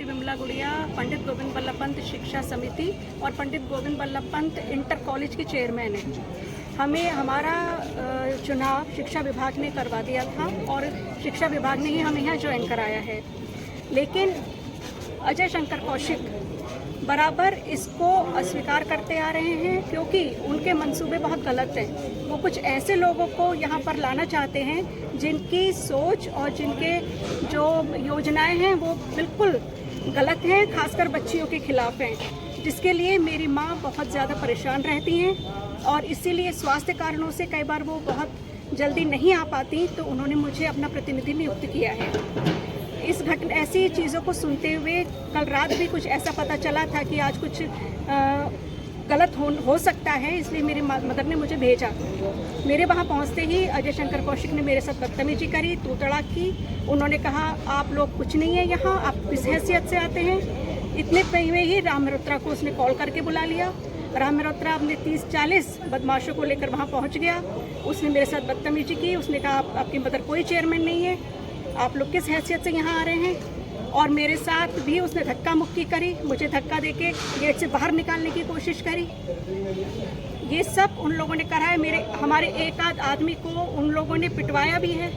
श्रीमती विमला गुड़िया, पंडित गोविंद बल्लभ पंत शिक्षा समिति और पंडित गोविंद बल्लभ पंत इंटर कॉलेज की चेयरमैन है। हमें हमारा चुनाव शिक्षा विभाग ने करवा दिया था और शिक्षा विभाग ने ही हमें यहाँ ज्वाइन कराया है, लेकिन अजय शंकर कौशिक बराबर इसको अस्वीकार करते आ रहे हैं क्योंकि उनके मंसूबे बहुत गलत हैं। वो कुछ ऐसे लोगों को यहाँ पर लाना चाहते हैं जिनकी सोच और जिनके जो योजनाएं हैं वो बिल्कुल गलत हैं, खासकर बच्चियों के खिलाफ हैं, जिसके लिए मेरी माँ बहुत ज़्यादा परेशान रहती हैं और इसीलिए स्वास्थ्य कारणों से कई बार वो बहुत जल्दी नहीं आ पाती, तो उन्होंने मुझे अपना प्रतिनिधि नियुक्त किया है। इस घटना ऐसी चीज़ों को सुनते हुए कल रात भी कुछ ऐसा पता चला था कि आज कुछ गलत हो सकता है, इसलिए मेरी मदर ने मुझे भेजा। मेरे वहाँ पहुँचते ही अजय शंकर कौशिक ने मेरे साथ बदतमीजी करी, तू तड़ाक की। उन्होंने कहा आप लोग कुछ नहीं है यहाँ, आप किस हैसियत से आते हैं। इतने में ही राम मल्होत्रा को उसने कॉल करके बुला लिया। राम मल्होत्रा अपने 30-40 बदमाशों को लेकर वहाँ पहुँच गया। उसने मेरे साथ बदतमीजी की। उसने कहा आपकी मदर कोई चेयरमैन नहीं है, आप लोग किस हैसियत से यहाँ आ रहे हैं। और मेरे साथ भी उसने धक्का मुक्की करी, मुझे धक्का देके गेट से बाहर निकालने की कोशिश करी। ये सब उन लोगों ने करा है। हमारे एक आध आदमी को उन लोगों ने पिटवाया भी है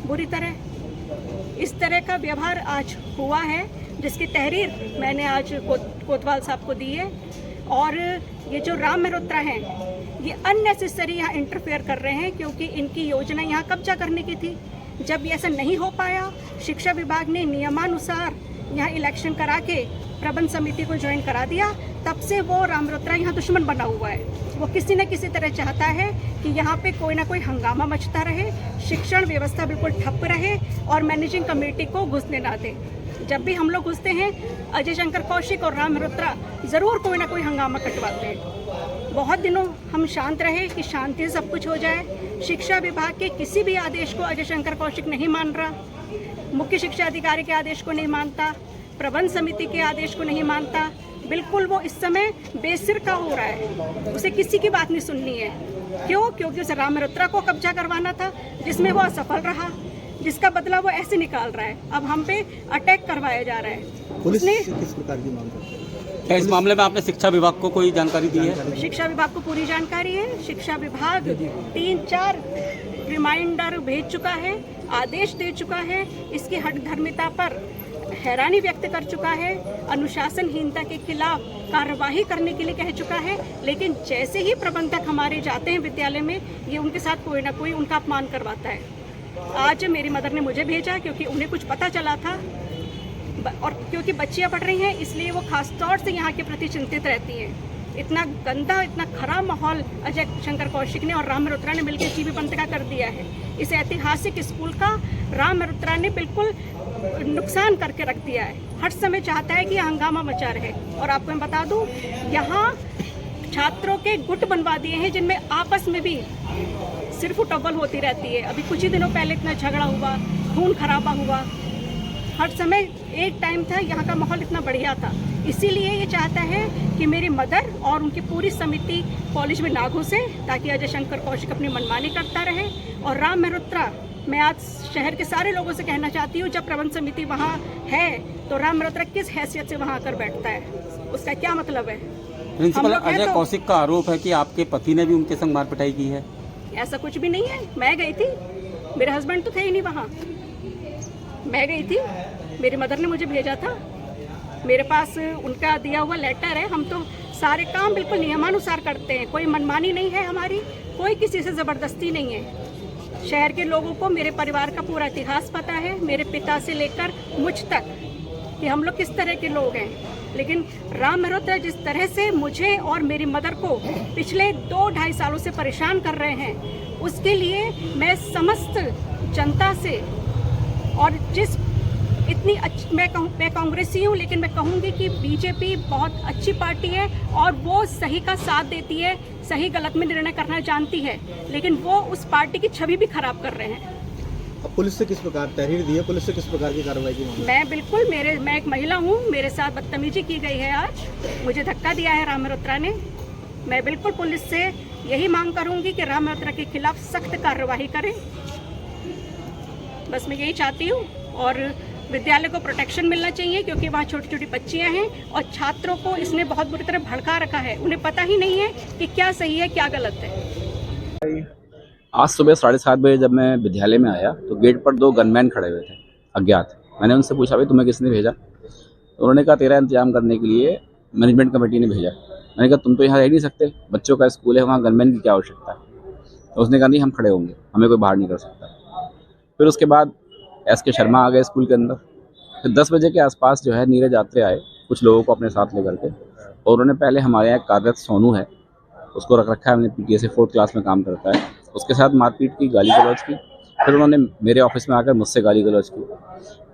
बुरी तरह। इस तरह का व्यवहार आज हुआ है, जिसकी तहरीर मैंने आज कोतवाल साहब को दी है। और ये जो राम मल्होत्रा हैं, ये अननेसेसरी यहाँ इंटरफेयर कर रहे हैं क्योंकि इनकी योजना यहाँ कब्जा करने की थी। जब ये ऐसा नहीं हो पाया, शिक्षा विभाग ने नियमानुसार यहाँ इलेक्शन करा के प्रबंध समिति को ज्वाइन करा दिया, तब से वो राम मल्होत्रा यहाँ दुश्मन बना हुआ है। वो किसी न किसी तरह चाहता है कि यहाँ पे कोई ना कोई हंगामा मचता रहे, शिक्षण व्यवस्था बिल्कुल ठप रहे और मैनेजिंग कमेटी को घुसने ना दे। जब भी हम लोग घुसते हैं, अजय शंकर कौशिक और राम मल्होत्रा ज़रूर कोई ना कोई हंगामा कटवाते हैं। बहुत दिनों हम शांत रहे कि शांति से सब कुछ हो जाए। शिक्षा विभाग के किसी भी आदेश को अजय शंकर कौशिक नहीं मान रहा, मुख्य शिक्षा अधिकारी के आदेश को नहीं मानता, प्रबंध समिति के आदेश को नहीं मानता। बिल्कुल वो इस समय बेसिर का हो रहा है, उसे किसी की बात नहीं सुननी है। क्यों? क्योंकि उसे राम मल्होत्रा को कब्जा करवाना था, जिसमें वो असफल रहा, जिसका बदला वो ऐसे निकाल रहा है। अब हम पे अटैक करवाया जा रहा है। पुलिस किस प्रकार की मांग करती है? क्या इस मामले में आपने शिक्षा विभाग को कोई जानकारी दी है? शिक्षा विभाग को पूरी जानकारी है। शिक्षा विभाग 3-4 रिमाइंडर भेज चुका है, आदेश दे चुका है, इसकी हठधर्मिता पर हैरानी व्यक्त कर चुका है, अनुशासनहीनता के खिलाफ कार्यवाही करने के लिए कह चुका है। लेकिन जैसे ही प्रबंधक हमारे जाते हैं विद्यालय में, ये उनके साथ कोई ना कोई उनका अपमान करवाता है। आज मेरी मदर ने मुझे भेजा क्योंकि उन्हें कुछ पता चला था और क्योंकि बच्चियां पढ़ रही हैं, इसलिए वो खास तौर से यहाँ के प्रति चिंतित रहती हैं। इतना गंदा, इतना खराब माहौल अजय शंकर कौशिक ने और राम मल्होत्रा ने मिलकर जीबी पंत का कर दिया है। इस ऐतिहासिक स्कूल का राम मल्होत्रा ने बिल्कुल नुकसान करके रख दिया है। हर समय चाहता है कि हंगामा मचा रहे। और आपको मैं बता दूं, यहाँ छात्रों के गुट बनवा दिए हैं जिनमें आपस में भी सिर्फ उटव्वल होती रहती है। अभी कुछ ही दिनों पहले इतना झगड़ा हुआ, खून खराबा हुआ। हर समय एक टाइम था यहाँ का माहौल इतना बढ़िया था। इसीलिए ये चाहता है कि मेरी मदर और उनकी पूरी समिति कॉलेज में ना घुसे, ताकि अजय शंकर कौशिक अपनी मनमानी करता रहे। और राम मल्होत्रा, मैं आज शहर के सारे लोगों से कहना चाहती हूँ, जब प्रबंध समिति वहाँ है तो राम मल्होत्रा किस हैसियत से वहाँ आकर बैठता है, उसका क्या मतलब है? प्रिंसिपल अजय कौशिक का आरोप है कि आपके पति ने भी उनके संग मार पिटाई की है। ऐसा कुछ भी नहीं है। मैं गई थी, मेरे हस्बैंड तो थे ही नहीं वहाँ। मैं गई थी, मेरी मदर ने मुझे भेजा था, मेरे पास उनका दिया हुआ लेटर है। हम तो सारे काम बिल्कुल नियमानुसार करते हैं, कोई मनमानी नहीं है हमारी, कोई किसी से ज़बरदस्ती नहीं है। शहर के लोगों को मेरे परिवार का पूरा इतिहास पता है, मेरे पिता से लेकर मुझ तक, कि हम लोग किस तरह के लोग हैं। लेकिन राम मल्होत्रा जिस तरह से मुझे और मेरी मदर को पिछले 2-2.5 सालों से परेशान कर रहे हैं, उसके लिए मैं समस्त जनता से, और जिस इतनी अच्छी मैं कांग्रेसी हूँ, लेकिन मैं कहूँगी कि बीजेपी बहुत अच्छी पार्टी है और वो सही का साथ देती है, सही गलत में निर्णय करना जानती है, लेकिन वो उस पार्टी की छवि भी खराब कर रहे हैं। अब पुलिस से किस प्रकार तहरीर दी है? पुलिस से किस प्रकार की कार्रवाई की मांग? मैं एक महिला हूँ, मेरे साथ बदतमीजी की गई है। आज मुझे धक्का दिया है राम मल्होत्रा ने। मैं बिल्कुल पुलिस से यही मांग करूँगी कि राम मल्होत्रा के खिलाफ सख्त कार्रवाई करें। बस मैं यही चाहती हूँ। और विद्यालय को प्रोटेक्शन मिलना चाहिए क्योंकि वहाँ छोटी छोटी बच्चियाँ हैं और छात्रों को इसने बहुत बुरी तरह भड़का रखा है। उन्हें पता ही नहीं है कि क्या सही है क्या गलत है। आज सुबह 7:30 बजे जब मैं विद्यालय में आया तो गेट पर 2 गनमैन खड़े हुए थे अज्ञात। मैंने उनसे पूछा भाई तुम्हें किसने भेजा? तो उन्होंने कहा तेरा इंतजाम करने के लिए मैनेजमेंट कमेटी ने भेजा। मैंने कहा तुम तो यहाँ रह नहीं सकते, बच्चों का स्कूल है, वहाँ गनमैन की क्या आवश्यकता है? तो उसने कहा नहीं हम खड़े होंगे, हमें कोई बाहर नहीं कर सकता। फिर उसके बाद SK शर्मा आ गए स्कूल के अंदर। फिर 10 बजे के आसपास जो है नीरज यात्रे आए कुछ लोगों को अपने साथ लेकर के, और उन्होंने पहले हमारे यहाँ कार्यरत सोनू है उसको रख रखा है, हमने PTA से 4th क्लास में काम करता है, उसके साथ मारपीट की, गाली गलौज की। फिर उन्होंने मेरे ऑफिस में आकर मुझसे गाली गलौज की।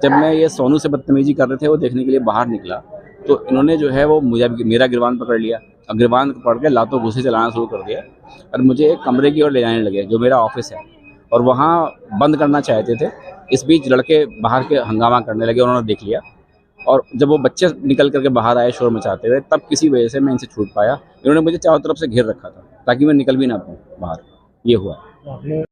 जब मैं ये सोनू से बदतमीजी कर रहे थे वो देखने के लिए बाहर निकला तो इन्होंने जो है वो मुझे मेरा गिरबान पकड़ लिया। अब गिरबान पकड़ के लातों घुसे चलाना शुरू कर दिया और मुझे एक कमरे की ओर ले जाने लगे जो मेरा ऑफिस है, और वहाँ बंद करना चाहते थे। इस बीच लड़के बाहर के हंगामा करने लगे, उन्होंने देख लिया, और जब वो बच्चे निकल करके बाहर आए शोर मचाते हुए, तब किसी वजह से मैं इनसे छूट पाया। इन्होंने मुझे चारों तरफ से घेर रखा था ताकि मैं निकल भी ना पाऊँ बाहर। ये हुआ।